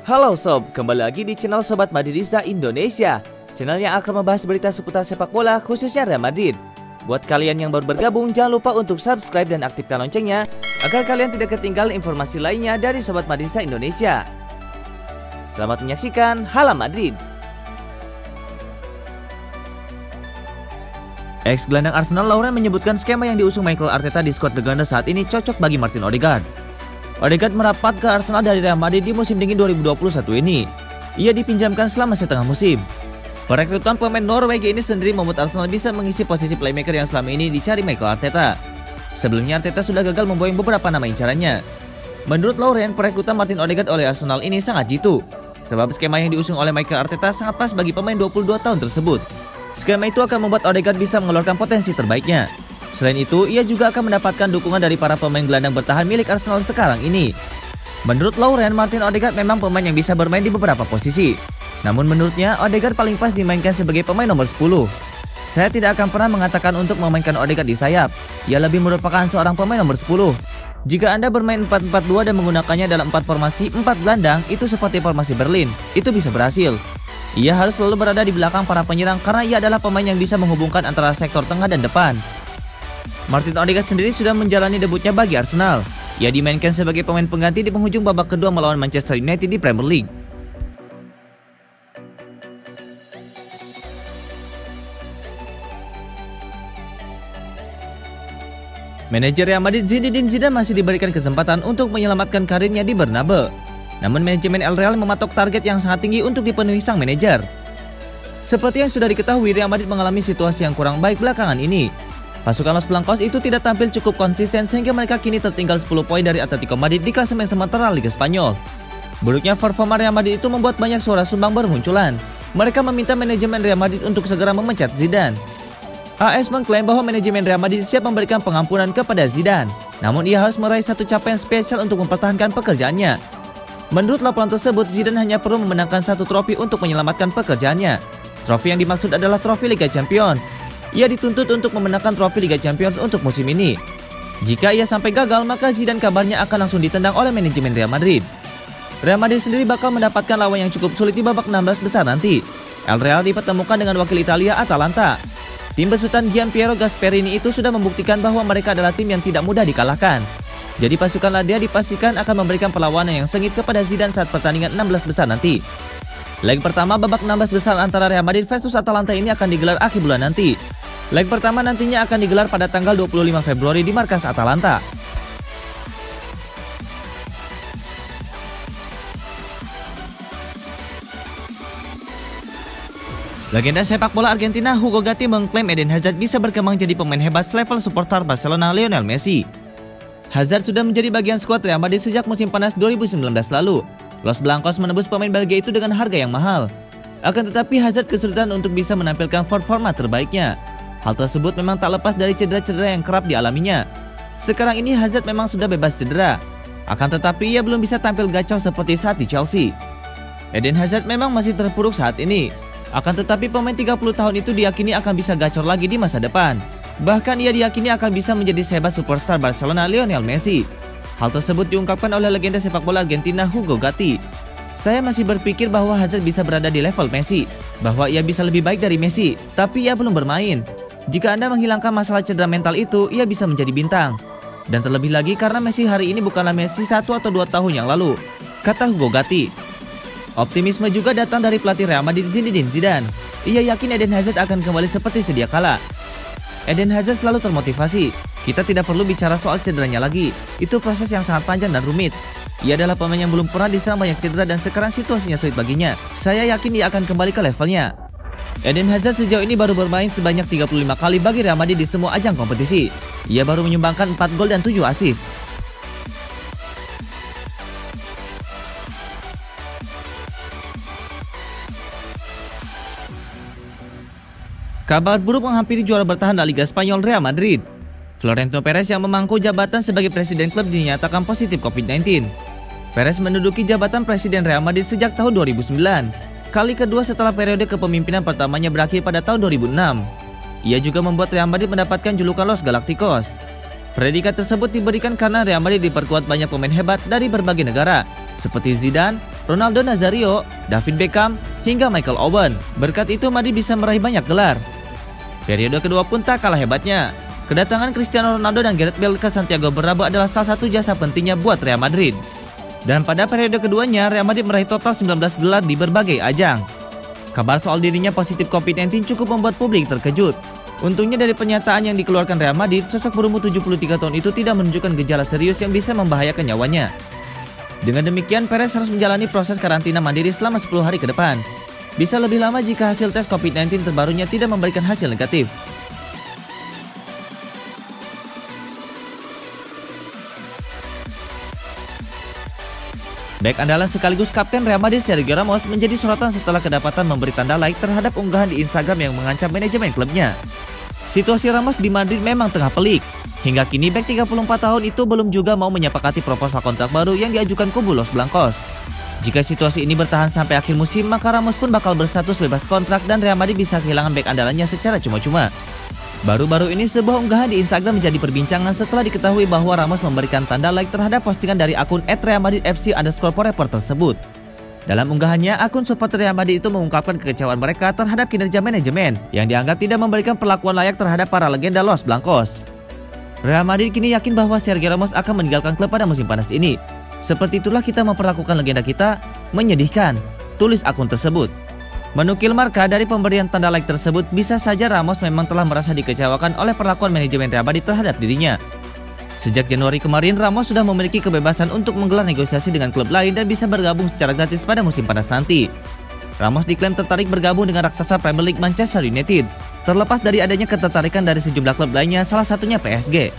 Halo sob, kembali lagi di channel Sobat Madridista Indonesia. Channel yang akan membahas berita seputar sepak bola khususnya Real Madrid. Buat kalian yang baru bergabung, jangan lupa untuk subscribe dan aktifkan loncengnya agar kalian tidak ketinggalan informasi lainnya dari Sobat Madridista Indonesia. Selamat menyaksikan Hala Madrid. Ex-gelandang Arsenal Lauren menyebutkan skema yang diusung Mikel Arteta di skuad legenda saat ini cocok bagi Martin Odegaard. Odegaard merapat ke Arsenal dari Real Madrid di musim dingin 2021 ini. Ia dipinjamkan selama setengah musim. Perekrutan pemain Norwegia ini sendiri membuat Arsenal bisa mengisi posisi playmaker yang selama ini dicari Mikel Arteta. Sebelumnya Arteta sudah gagal memboyong beberapa nama incarannya. Menurut Lauren, perekrutan Martin Odegaard oleh Arsenal ini sangat jitu. Sebab skema yang diusung oleh Mikel Arteta sangat pas bagi pemain 22 tahun tersebut. Skema itu akan membuat Odegaard bisa mengeluarkan potensi terbaiknya. Selain itu, ia juga akan mendapatkan dukungan dari para pemain gelandang bertahan milik Arsenal sekarang ini. Menurut Lauren, Martin Odegaard memang pemain yang bisa bermain di beberapa posisi. Namun menurutnya, Odegaard paling pas dimainkan sebagai pemain nomor 10. Saya tidak akan pernah mengatakan untuk memainkan Odegaard di sayap. Ia lebih merupakan seorang pemain nomor 10. Jika Anda bermain 4-4-2 dan menggunakannya dalam 4 formasi 4 gelandang, itu seperti formasi Berlin, itu bisa berhasil. Ia harus selalu berada di belakang para penyerang karena ia adalah pemain yang bisa menghubungkan antara sektor tengah dan depan. Martin Odegaard sendiri sudah menjalani debutnya bagi Arsenal. Ia dimainkan sebagai pemain pengganti di penghujung babak kedua melawan Manchester United di Premier League. Manajer Real Madrid Zinedine Zidane masih diberikan kesempatan untuk menyelamatkan karirnya di Bernabeu. Namun manajemen El Real mematok target yang sangat tinggi untuk dipenuhi sang manajer. Seperti yang sudah diketahui, Real Madrid mengalami situasi yang kurang baik belakangan ini. Pasukan Los Blancos itu tidak tampil cukup konsisten sehingga mereka kini tertinggal 10 poin dari Atletico Madrid di klasemen sementara Liga Spanyol. Buruknya performa Real Madrid itu membuat banyak suara sumbang bermunculan. Mereka meminta manajemen Real Madrid untuk segera memecat Zidane. AS mengklaim bahwa manajemen Real Madrid siap memberikan pengampunan kepada Zidane. Namun ia harus meraih satu capaian spesial untuk mempertahankan pekerjaannya. Menurut laporan tersebut, Zidane hanya perlu memenangkan satu trofi untuk menyelamatkan pekerjaannya. Trofi yang dimaksud adalah trofi Liga Champions. Ia dituntut untuk memenangkan trofi Liga Champions untuk musim ini. Jika ia sampai gagal, maka Zidane kabarnya akan langsung ditendang oleh manajemen Real Madrid. Real Madrid sendiri bakal mendapatkan lawan yang cukup sulit di babak 16 besar nanti. El Real dipertemukan dengan wakil Italia Atalanta. Tim besutan Gianpiero Gasperini itu sudah membuktikan bahwa mereka adalah tim yang tidak mudah dikalahkan. Jadi pasukan Ladia dipastikan akan memberikan perlawanan yang sengit kepada Zidane saat pertandingan 16 besar nanti. Leg pertama babak 16 besar antara Real Madrid versus Atalanta ini akan digelar akhir bulan nanti. Leg pertama nantinya akan digelar pada tanggal 25 Februari di markas Atalanta. Legenda sepak bola Argentina Hugo Gatti mengklaim Eden Hazard bisa berkembang jadi pemain hebat selevel superstar Barcelona Lionel Messi. Hazard sudah menjadi bagian skuad Real Madrid sejak musim panas 2019 lalu. Los Blancos menebus pemain Belgia itu dengan harga yang mahal. Akan tetapi Hazard kesulitan untuk bisa menampilkan performa terbaiknya. Hal tersebut memang tak lepas dari cedera-cedera yang kerap dialaminya. Sekarang ini Hazard memang sudah bebas cedera. Akan tetapi ia belum bisa tampil gacor seperti saat di Chelsea. Eden Hazard memang masih terpuruk saat ini. Akan tetapi pemain 30 tahun itu diyakini akan bisa gacor lagi di masa depan. Bahkan ia diyakini akan bisa menjadi sehebat superstar Barcelona Lionel Messi. Hal tersebut diungkapkan oleh legenda sepak bola Argentina Hugo Gatti. Saya masih berpikir bahwa Hazard bisa berada di level Messi, bahwa ia bisa lebih baik dari Messi, tapi ia belum bermain. Jika Anda menghilangkan masalah cedera mental itu, ia bisa menjadi bintang. Dan terlebih lagi karena Messi hari ini bukanlah Messi 1 atau 2 tahun yang lalu, kata Hugo Gatti. Optimisme juga datang dari pelatih Real Madrid Zinedine Zidane. Ia yakin Eden Hazard akan kembali seperti sedia kala. Eden Hazard selalu termotivasi. Kita tidak perlu bicara soal cederanya lagi. Itu proses yang sangat panjang dan rumit. Ia adalah pemain yang belum pernah diserang banyak cedera dan sekarang situasinya sulit baginya. Saya yakin dia akan kembali ke levelnya. Eden Hazard sejauh ini baru bermain sebanyak 35 kali bagi Real Madrid di semua ajang kompetisi. Ia baru menyumbangkan 4 gol dan 7 assist. Kabar buruk menghampiri juara bertahan La Liga Spanyol Real Madrid. Florentino Perez yang memangku jabatan sebagai presiden klub dinyatakan positif COVID-19. Perez menduduki jabatan presiden Real Madrid sejak tahun 2009. Kali kedua setelah periode kepemimpinan pertamanya berakhir pada tahun 2006. Ia juga membuat Real Madrid mendapatkan julukan Los Galacticos. Predikat tersebut diberikan karena Real Madrid diperkuat banyak pemain hebat dari berbagai negara, seperti Zidane, Ronaldo Nazario, David Beckham, hingga Michael Owen. Berkat itu Madrid bisa meraih banyak gelar. Periode kedua pun tak kalah hebatnya. Kedatangan Cristiano Ronaldo dan Gareth Bale ke Santiago Bernabeu adalah salah satu jasa pentingnya buat Real Madrid. Dan pada periode keduanya, Real Madrid meraih total 19 gelar di berbagai ajang. Kabar soal dirinya positif COVID-19 cukup membuat publik terkejut. Untungnya dari pernyataan yang dikeluarkan Real Madrid, sosok berumur 73 tahun itu tidak menunjukkan gejala serius yang bisa membahayakan nyawanya. Dengan demikian, Perez harus menjalani proses karantina mandiri selama 10 hari ke depan. Bisa lebih lama jika hasil tes COVID-19 terbarunya tidak memberikan hasil negatif. Bek andalan sekaligus kapten Real Madrid Sergio Ramos menjadi sorotan setelah kedapatan memberi tanda like terhadap unggahan di Instagram yang mengancam manajemen klubnya. Situasi Ramos di Madrid memang tengah pelik. Hingga kini bek 34 tahun itu belum juga mau menyepakati proposal kontrak baru yang diajukan kubu Los Blancos. Jika situasi ini bertahan sampai akhir musim, maka Ramos pun bakal berstatus bebas kontrak dan Real Madrid bisa kehilangan bek andalannya secara cuma-cuma. Baru-baru ini sebuah unggahan di Instagram menjadi perbincangan setelah diketahui bahwa Ramos memberikan tanda like terhadap postingan dari akun @realmadridfc_forever tersebut. Dalam unggahannya, akun supporter Real Madrid itu mengungkapkan kekecewaan mereka terhadap kinerja manajemen yang dianggap tidak memberikan perlakuan layak terhadap para legenda Los Blancos. Real Madrid kini yakin bahwa Sergio Ramos akan meninggalkan klub pada musim panas ini. Seperti itulah kita memperlakukan legenda kita, menyedihkan, tulis akun tersebut. Menukil Marca, dari pemberian tanda like tersebut, bisa saja Ramos memang telah merasa dikecewakan oleh perlakuan manajemen Real Madrid terhadap dirinya. Sejak Januari kemarin, Ramos sudah memiliki kebebasan untuk menggelar negosiasi dengan klub lain dan bisa bergabung secara gratis pada musim panas nanti. Ramos diklaim tertarik bergabung dengan raksasa Premier League Manchester United, terlepas dari adanya ketertarikan dari sejumlah klub lainnya, salah satunya PSG.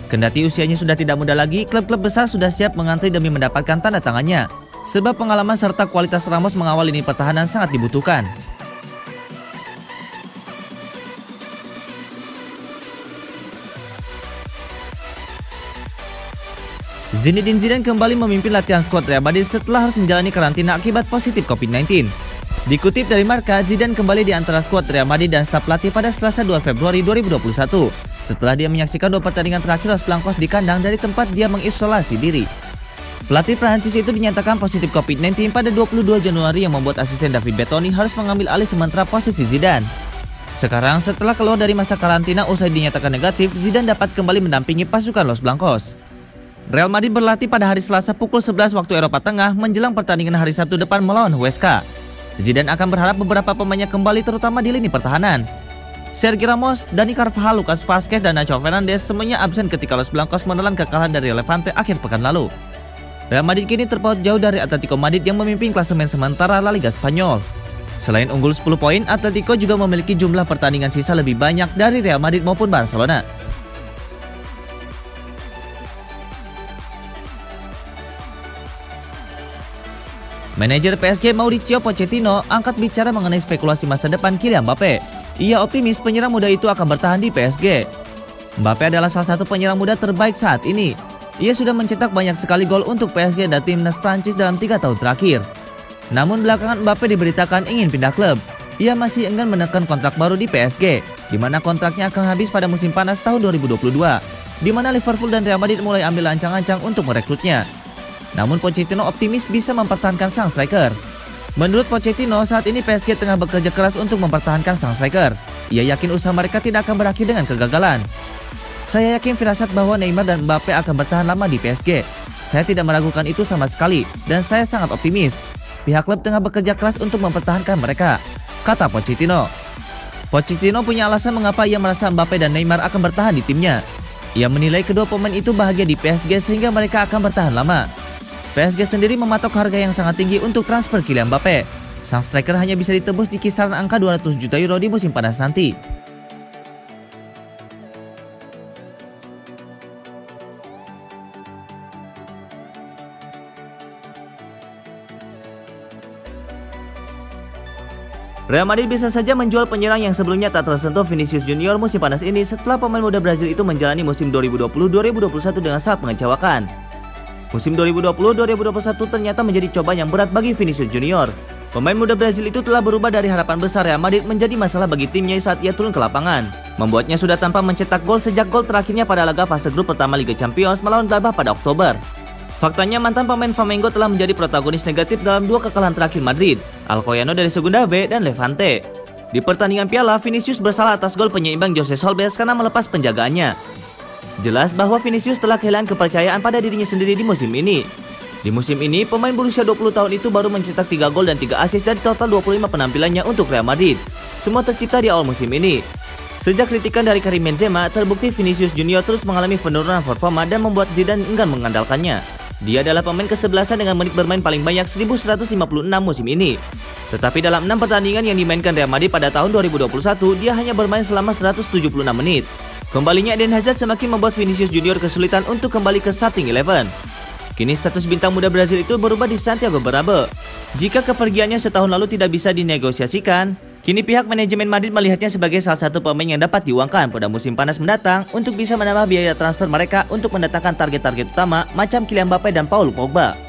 Kendati usianya sudah tidak muda lagi, klub-klub besar sudah siap mengantri demi mendapatkan tanda tangannya. Sebab pengalaman serta kualitas Ramos mengawal lini pertahanan sangat dibutuhkan. Zinedine Zidane kembali memimpin latihan skuad Real Madrid setelah harus menjalani karantina akibat positif COVID-19. Dikutip dari Marca, Zidane kembali di antara skuad Real Madrid dan staf pelatih pada Selasa 2 Februari 2021 setelah dia menyaksikan 2 pertandingan terakhir Los Blancos di kandang dari tempat dia mengisolasi diri. Pelatih Prancis itu dinyatakan positif COVID-19 pada 22 Januari yang membuat asisten David Bertoni harus mengambil alih sementara posisi Zidane. Sekarang setelah keluar dari masa karantina usai dinyatakan negatif, Zidane dapat kembali mendampingi pasukan Los Blancos. Real Madrid berlatih pada hari Selasa pukul 11 waktu Eropa Tengah menjelang pertandingan hari Sabtu depan melawan Huesca. Zidane akan berharap beberapa pemainnya kembali terutama di lini pertahanan. Sergio Ramos, Dani Carvajal, Lucas Vazquez, dan Nacho Fernandez semuanya absen ketika Los Blancos menelan kekalahan dari Levante akhir pekan lalu. Real Madrid kini terpaut jauh dari Atletico Madrid yang memimpin klasemen sementara La Liga Spanyol. Selain unggul 10 poin, Atletico juga memiliki jumlah pertandingan sisa lebih banyak dari Real Madrid maupun Barcelona. Manajer PSG Mauricio Pochettino angkat bicara mengenai spekulasi masa depan Kylian Mbappe. Ia optimis penyerang muda itu akan bertahan di PSG. Mbappe adalah salah satu penyerang muda terbaik saat ini. Ia sudah mencetak banyak sekali gol untuk PSG dan timnas Prancis dalam 3 tahun terakhir. Namun belakangan Mbappe diberitakan ingin pindah klub. Ia masih enggan menekan kontrak baru di PSG, di mana kontraknya akan habis pada musim panas tahun 2022, di mana Liverpool dan Real Madrid mulai ambil ancang-ancang untuk merekrutnya. Namun Pochettino optimis bisa mempertahankan sang striker. Menurut Pochettino, saat ini PSG tengah bekerja keras untuk mempertahankan sang striker. Ia yakin usaha mereka tidak akan berakhir dengan kegagalan. Saya yakin firasat bahwa Neymar dan Mbappe akan bertahan lama di PSG. Saya tidak meragukan itu sama sekali, dan saya sangat optimis. Pihak klub tengah bekerja keras untuk mempertahankan mereka, kata Pochettino. Pochettino punya alasan mengapa ia merasa Mbappe dan Neymar akan bertahan di timnya. Ia menilai kedua pemain itu bahagia di PSG sehingga mereka akan bertahan lama. PSG sendiri mematok harga yang sangat tinggi untuk transfer Kylian Mbappe. Sang striker hanya bisa ditebus di kisaran angka 200 juta euro di musim panas nanti. Real Madrid bisa saja menjual penyerang yang sebelumnya tak tersentuh Vinicius Junior musim panas ini setelah pemain muda Brazil itu menjalani musim 2020-2021 dengan sangat mengecewakan. Musim 2020-2021 ternyata menjadi cobaan yang berat bagi Vinicius Junior. Pemain muda Brazil itu telah berubah dari harapan besar Real Madrid menjadi masalah bagi timnya saat ia turun ke lapangan. Membuatnya sudah tanpa mencetak gol sejak gol terakhirnya pada laga fase grup pertama Liga Champions melawan Gladbach pada Oktober. Faktanya mantan pemain Flamengo telah menjadi protagonis negatif dalam 2 kekalahan terakhir Madrid, Alcoyano dari Segunda B dan Levante. Di pertandingan Piala, Vinicius bersalah atas gol penyeimbang Jose Solbes karena melepas penjagaannya. Jelas bahwa Vinicius telah kehilangan kepercayaan pada dirinya sendiri di musim ini. Di musim ini, pemain berusia 20 tahun itu baru mencetak 3 gol dan 3 assist dari total 25 penampilannya untuk Real Madrid. Semua tercipta di awal musim ini. Sejak kritikan dari Karim Benzema, terbukti Vinicius Junior terus mengalami penurunan performa dan membuat Zidane enggan mengandalkannya. Dia adalah pemain ke-11 dengan menit bermain paling banyak 1156 musim ini. Tetapi dalam 6 pertandingan yang dimainkan Real Madrid pada tahun 2021, dia hanya bermain selama 176 menit. Kembalinya Eden Hazard semakin membuat Vinicius Junior kesulitan untuk kembali ke starting 11. Kini status bintang muda Brazil itu berubah di Santiago Bernabeu. Jika kepergiannya setahun lalu tidak bisa dinegosiasikan, kini pihak manajemen Madrid melihatnya sebagai salah satu pemain yang dapat diuangkan pada musim panas mendatang untuk bisa menambah biaya transfer mereka untuk mendatangkan target-target utama macam Kylian Mbappe dan Paul Pogba.